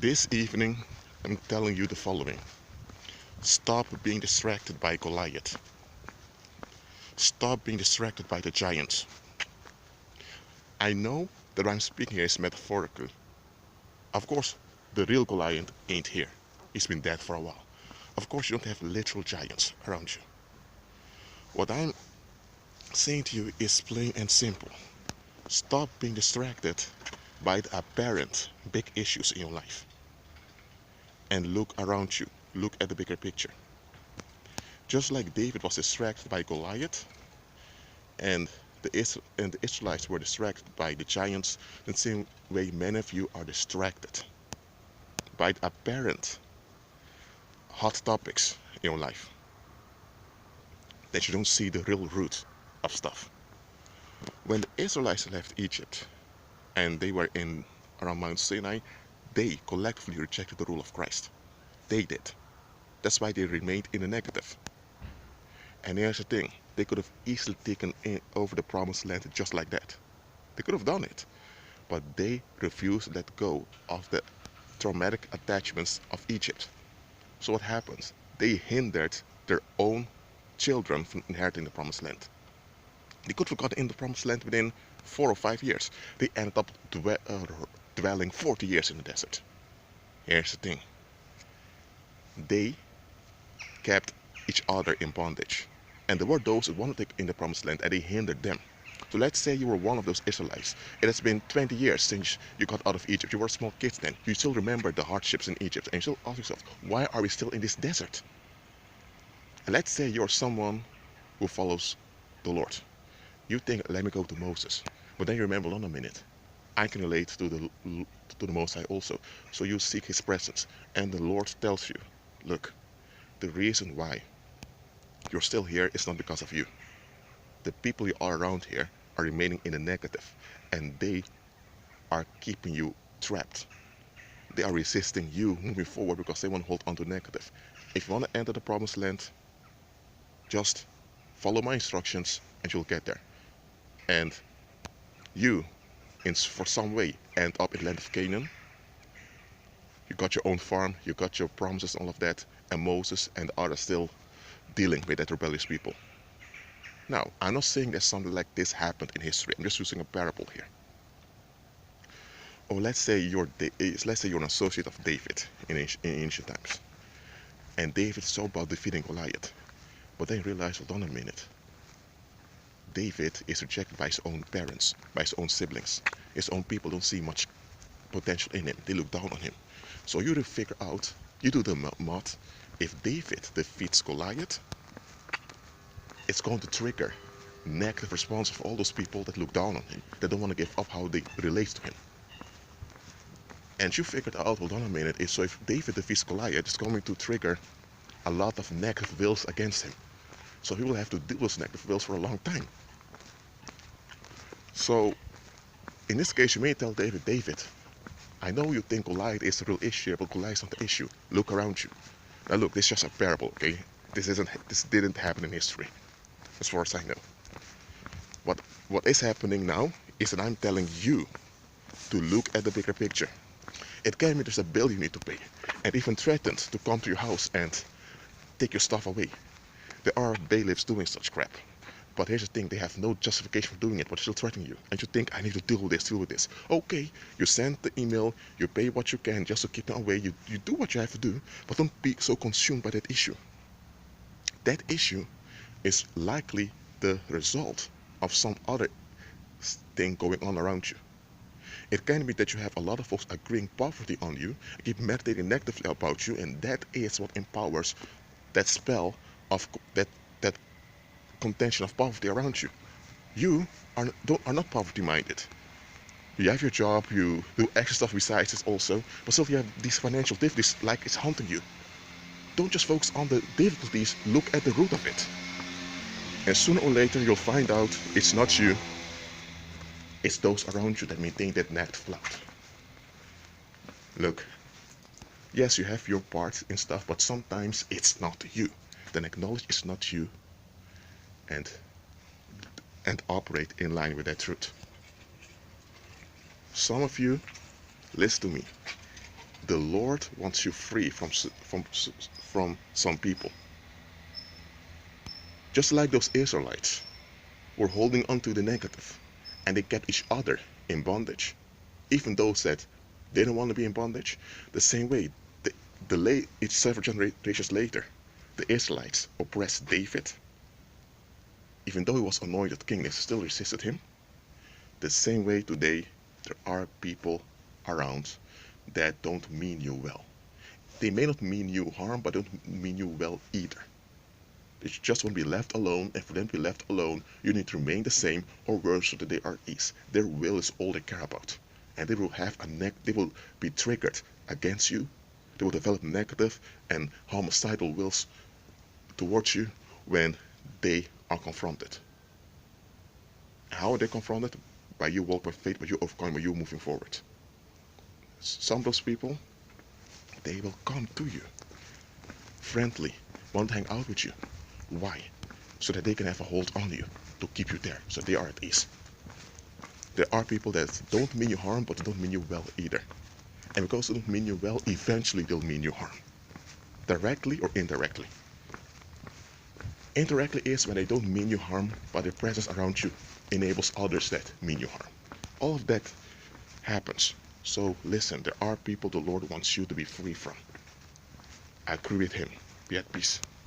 This evening, I'm telling you the following. Stop being distracted by Goliath. Stop being distracted by the giants. I know that what I'm speaking here is metaphorical. Of course, the real Goliath ain't here. He's been dead for a while. Of course, you don't have literal giants around you. What I'm saying to you is plain and simple. Stop being distracted by the apparent big issues in your life. And look around you. Look at the bigger picture. Just like David was distracted by Goliath, and the Israelites were distracted by the giants, in the same way many of you are distracted by the apparent hot topics in your life, that you don't see the real root of stuff. When the Israelites left Egypt and they were in around Mount Sinai, they collectively rejected the rule of Christ. They did. That's why they remained in the negative. And here's the thing, they could have easily taken over the promised land just like that. They could have done it. But they refused to let go of the traumatic attachments of Egypt. So what happens? They hindered their own children from inheriting the promised land. They could have gotten in the promised land within 4 or 5 years. They ended up dwelling 40 years in the desert. Here's the thing. They kept each other in bondage. And there were those who wanted to take in the promised land and they hindered them. So let's say you were one of those Israelites. It has been 20 years since you got out of Egypt. You were small kids then. You still remember the hardships in Egypt. And you still ask yourself, why are we still in this desert? And let's say you're someone who follows the Lord. You think, let me go to Moses. But then you remember, hold on a minute. I can relate to the Most High also. So you seek his presence. And the Lord tells you, look, the reason why you're still here is not because of you. The people you are around here are remaining in the negative, and they are keeping you trapped. They are resisting you moving forward because they want to hold on to negative. If you want to enter the promised land, just follow my instructions and you'll get there. And you, for some way, end up in the land of Canaan. You got your own farm, you got your promises, all of that, and Moses and others still dealing with that rebellious people. Now, I'm not saying that something like this happened in history. I'm just using a parable here. Or let's say you're an associate of David in ancient times, and David saw about defeating Goliath, but then realized, hold on a minute. David is rejected by his own parents, by his own siblings. His own people don't see much potential in him. They look down on him. So you figure out, you do the math. If David defeats Goliath, it's going to trigger negative response of all those people that look down on him, that don't want to give up how they relate to him. And you figured out, hold on a minute, so if David defeats Goliath, it's going to trigger a lot of negative wills against him. So he will have to deal with negative wills for a long time. So in this case, you may tell David, I know you think Goliath is the real issue, but Goliath is not the issue. Look around you. Now look, this is just a parable, okay? This didn't happen in history, as far as I know. What is happening now is that I'm telling you to look at the bigger picture. It can be there's a bill you need to pay, and even threatened to come to your house and take your stuff away. There are bailiffs doing such crap. But here's the thing, they have no justification for doing it, but still threatening you. And you think, I need to deal with this. Okay, you send the email, you pay what you can just to keep them away, you do what you have to do, but don't be so consumed by that issue. That issue is likely the result of some other thing going on around you. It can be that you have a lot of folks agreeing poverty on you, keep meditating negatively about you, and that is what empowers that spell of that contention of poverty around you. You are not poverty minded. You have your job, you do extra stuff besides this also, but still you have these financial difficulties like it's haunting you. Don't just focus on the difficulties, look at the root of it. And sooner or later you'll find out it's not you, it's those around you that maintain that negative cloud. Look, yes, you have your part in stuff, but sometimes it's not you. Then acknowledge it's not you and operate in line with that truth. Some of you, listen to me, The Lord wants you free from some people. Just like those Israelites were holding on to the negative, and they kept each other in bondage. Even those that didn't want to be in bondage, the same way, it's several generations later, the Israelites oppressed David. Even though he was anointed king, they still resisted him. The same way today, there are people around that don't mean you well. They may not mean you harm, but don't mean you well either. They just want to be left alone, and for them to be left alone, you need to remain the same or worse so that they are at ease. Their will is all they care about. And they will they will be triggered against you. They will develop negative and homicidal wills towards you when they are confronted. How are they confronted? By you walking by faith, by you overcoming, by you moving forward. Some of those people, they will come to you, friendly, want to hang out with you. Why? So that they can have a hold on you, to keep you there, so they are at ease. There are people that don't mean you harm, but they don't mean you well either. And because they don't mean you well, eventually they'll mean you harm. Directly or indirectly. Indirectly is when they don't mean you harm, but their presence around you enables others that mean you harm. All of that happens. So listen, there are people the Lord wants you to be free from. I agree with him. Be at peace.